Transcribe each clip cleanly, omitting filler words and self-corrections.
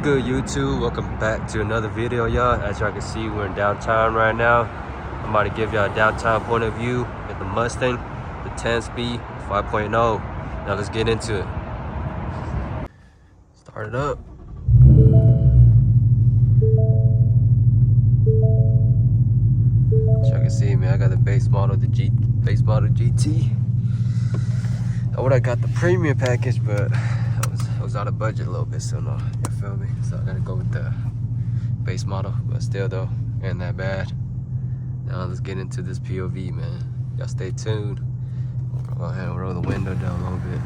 good, YouTube? Welcome back to another video, y'all. As y'all can see, we're in downtown right now. I'm about to give y'all a downtown point of view at the Mustang, the 10-speed 5.0. Now let's get into it. Start it up. As y'all can see, man, I got the base model, GT. I would have got the premium package, but I was out of budget a little bit, so no, you feel me? So I gotta go with the base model, but still though, ain't that bad. Now let's get into this POV, man. Y'all stay tuned. Go ahead and roll the window down a little bit,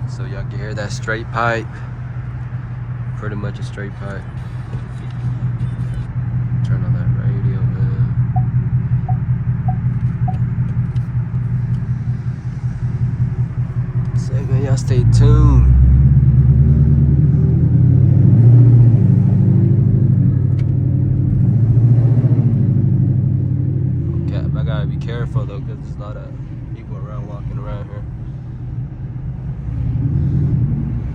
so y'all can hear that straight pipe. Pretty much a straight pipe. Turn on that radio, man. Say, man, y'all stay tuned. Okay, I gotta be careful though, because there's a lot of people walking around here.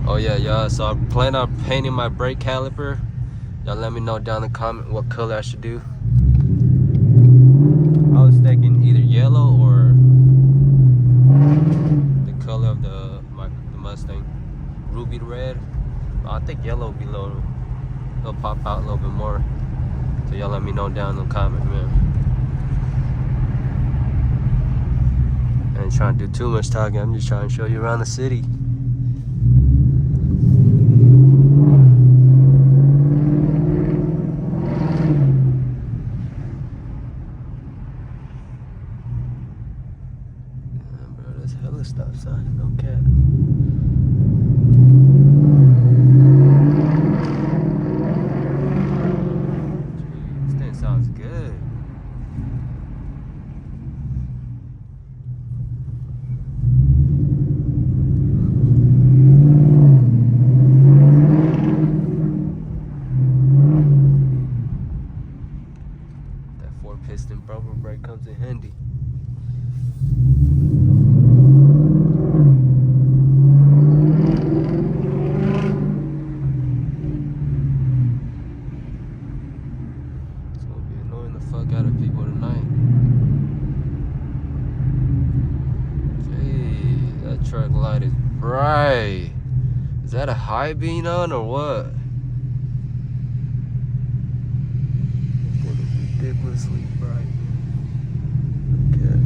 Oh yeah, y'all, so I plan on painting my brake caliper. Y'all let me know down in the comment what color I should do. I was thinking either yellow or the color of the Mustang, ruby red. I think yellow will be it'll pop out a little bit more. So y'all let me know down in the comment, man. I ain't trying to do too much talking. I'm just trying to show you around the city. Hella stop sign, no cap. This thing sounds good. That 4-piston bumper brake comes in handy. Fuck out of people tonight. Gee, that truck light is bright. Is that a high beam on or what? This thing is ridiculously bright. Okay.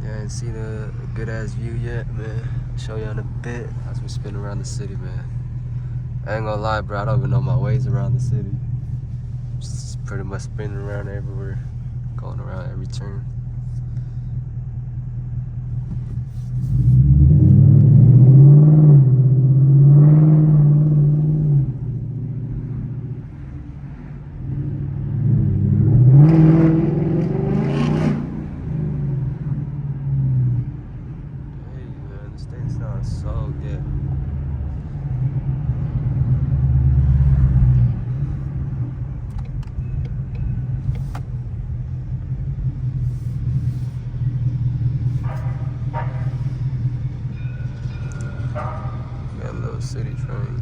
Ain't seen a good ass view yet, man. I'll show you in a bit as we spin around the city, man. I ain't gonna lie, bro, I don't even know my ways around the city. Just pretty much spinning around everywhere, going around every turn. So good. Got a little city train.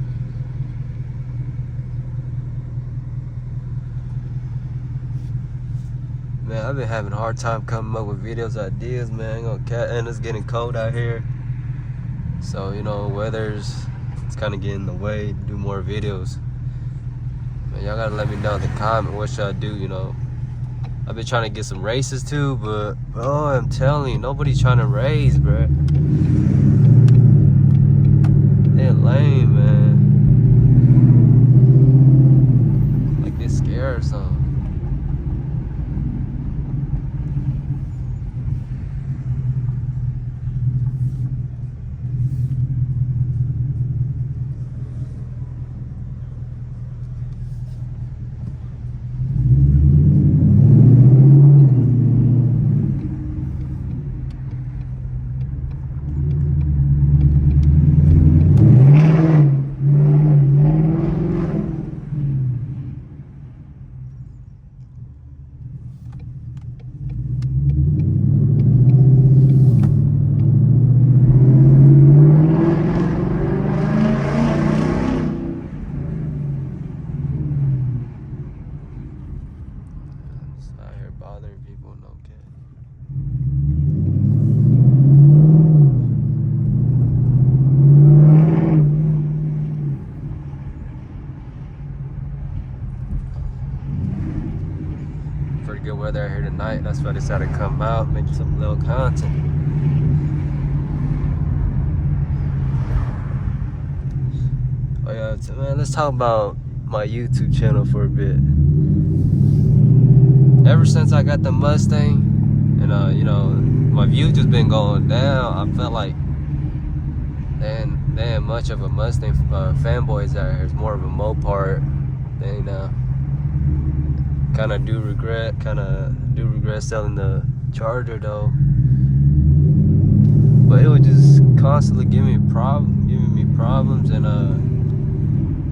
Man, I've been having a hard time coming up with videos ideas, man. And it's getting cold out here. So, you know, it's kind of getting in the way to do more videos. Man, y'all gotta let me know in the comment what should I do, you know. I've been trying to get some races too, but bro, I'm telling you, nobody's trying to race, bro. They're lame, man. Like they're scared or something. bothering people, no cap. Pretty good weather out here tonight. That's why I decided to come out, make some little content. Oh yeah, so man, let's talk about my YouTube channel for a bit. Ever since I got the Mustang, and you know, my views just been going down. I felt like they ain't much of a Mustang fanboys out here. It's more of a Mopar thing now. Kind of do regret selling the Charger though. But it would just constantly giving me problems, and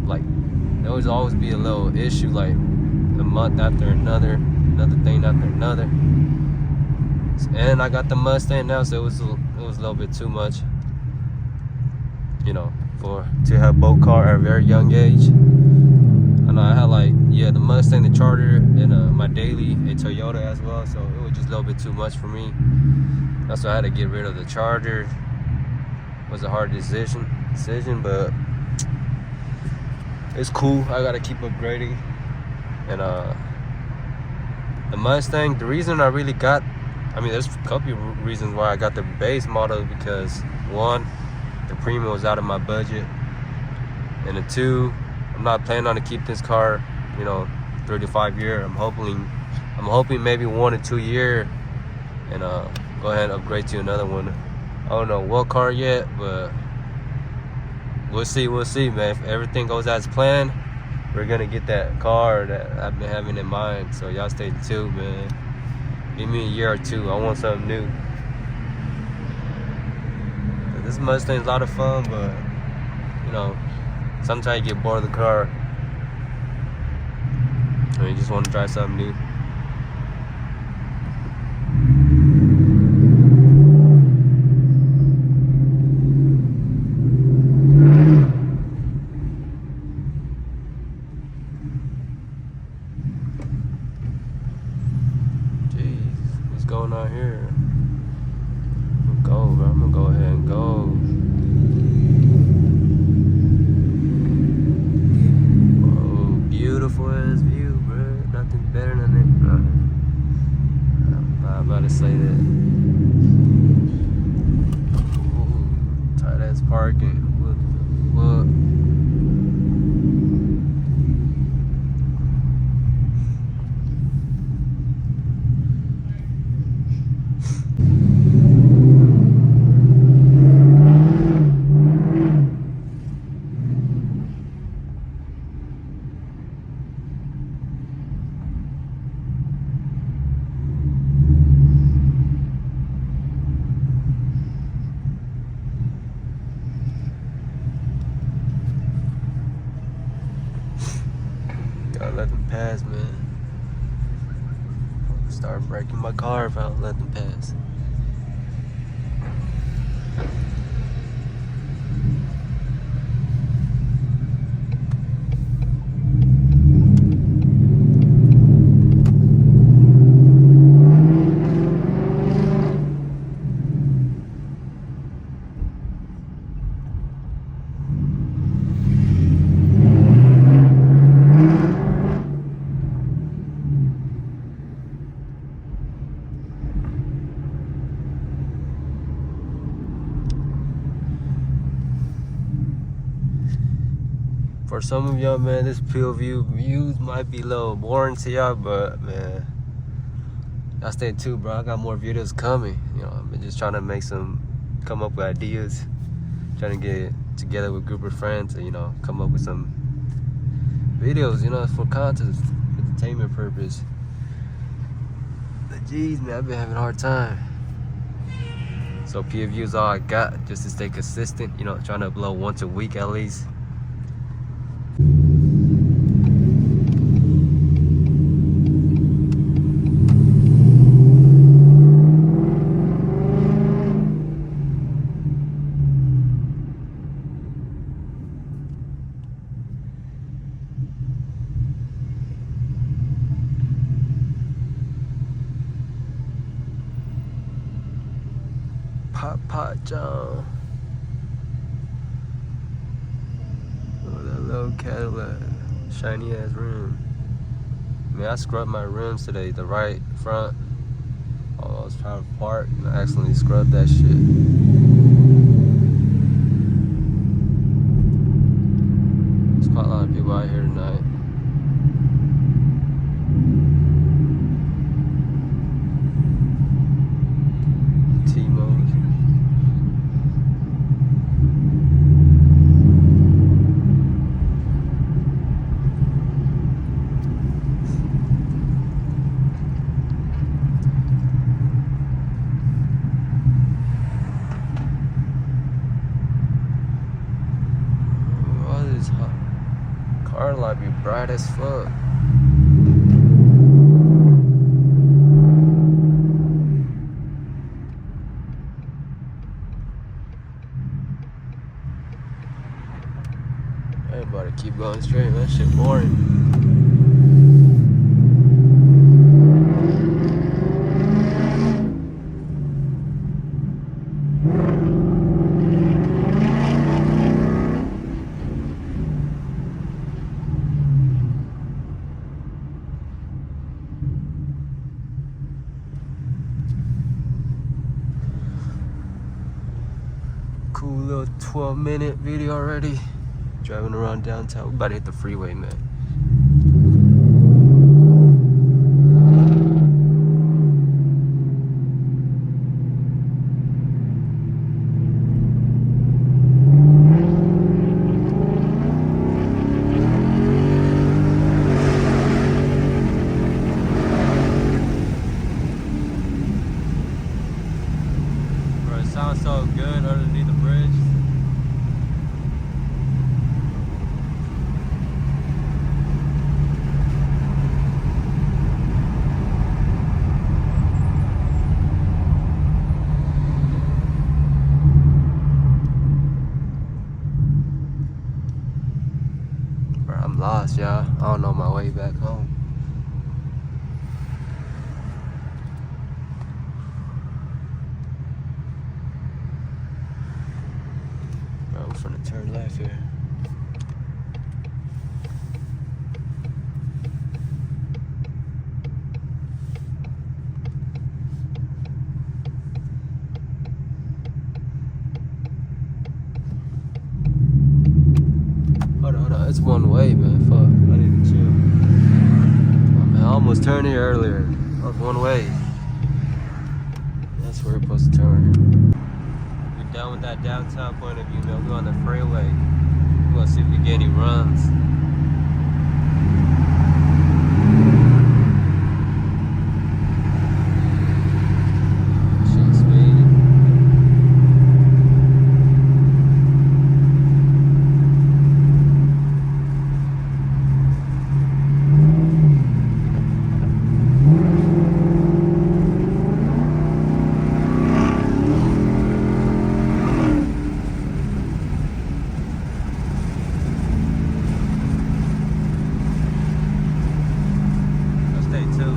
like there would always be a little issue, like a month after another thing after another. And I got the Mustang now, so it was a little bit too much, you know, to have both cars at a very young age. I know I had the Mustang, the Charger, and my daily, a Toyota as well, so it was just a little bit too much for me. That's why I had to get rid of the Charger. It was a hard decision, but it's cool. I gotta keep upgrading. And the Mustang, the reason I really there's a couple of reasons why I got the base model, because one, the premium was out of my budget, and the two, I'm not planning on to keep this car, 3 to 5 years. I'm hoping maybe 1 to 2 years, and go ahead and upgrade to another one. I don't know what car yet, but we'll see, man. If everything goes as planned, we're gonna get that car that I've been having in mind. So y'all stay tuned, man. Give me a year or two. I want something new. This Mustang's a lot of fun, but sometimes you get bored of the car. And you just want to try something new. Jeez, what's going on here? I'm gonna go ahead and go. Beautiful as view, bro. Nothing better than it, bro. I'm about to say that. Ooh, tight ass parking. What? Gotta let them pass, man. Start breaking my car if I don't let them pass. For some of y'all, man, this POV views might be a little boring to y'all, but man, y'all stay tuned, bro. I got more videos coming. I've been just trying to come up with ideas, trying to get together with a group of friends and come up with some videos, for content, entertainment purpose. But geez, man, I've been having a hard time. So POV is all I got, just to stay consistent. Trying to upload once a week at least. Pot John. Oh, that little Cadillac. Shiny ass rim. Man, I scrubbed my rims today. The right front. Oh, I was trying to park and I accidentally scrubbed that shit. There's quite a lot of people out here tonight. Car light be bright as fuck. Everybody keep going straight, man. That shit boring. Cool little 12-minute video already. Driving around downtown. We about to hit the freeway, man. Bro, it sounds so good underneath the bridge. I'm lost, y'all. I don't know my way back home. Bro, I'm finna turn left here. Hold on, it's one way, man. Fuck, I need to chill. Oh, man, I almost turned here earlier. I was one way. That's where we're supposed to turn. We're done with that downtown point of view, man. We're on the freeway. We're gonna see if we get any runs.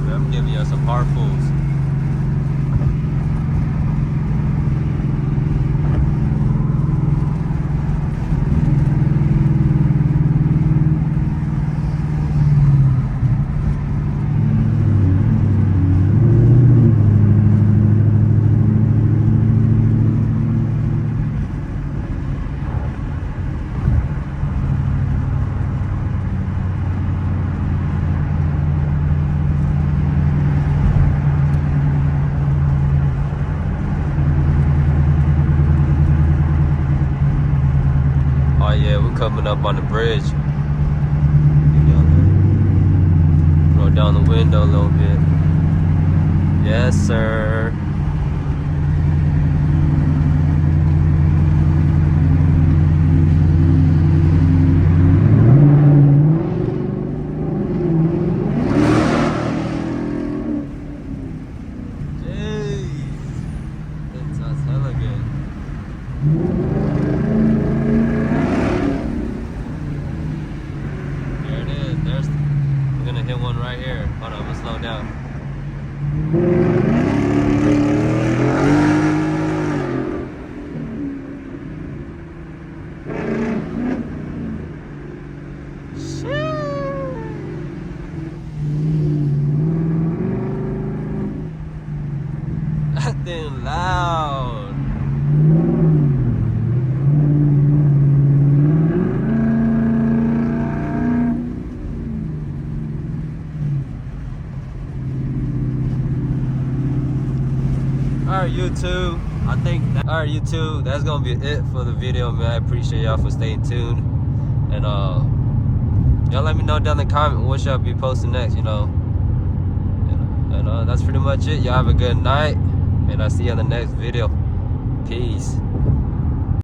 I'm giving you some hard pulls. Yeah, we're coming up on the bridge. Roll down the window a little bit. Yes, sir. Jeez. That sounds hella good. We're gonna hit one right here. Hold on, let's slow down. Nothing loud. Alright, YouTube. Alright, YouTube. That's gonna be it for the video, man. I appreciate y'all for staying tuned. And y'all let me know down in the comment what y'all be posting next, you know. And that's pretty much it. Y'all have a good night. And I'll see you on the next video. Peace.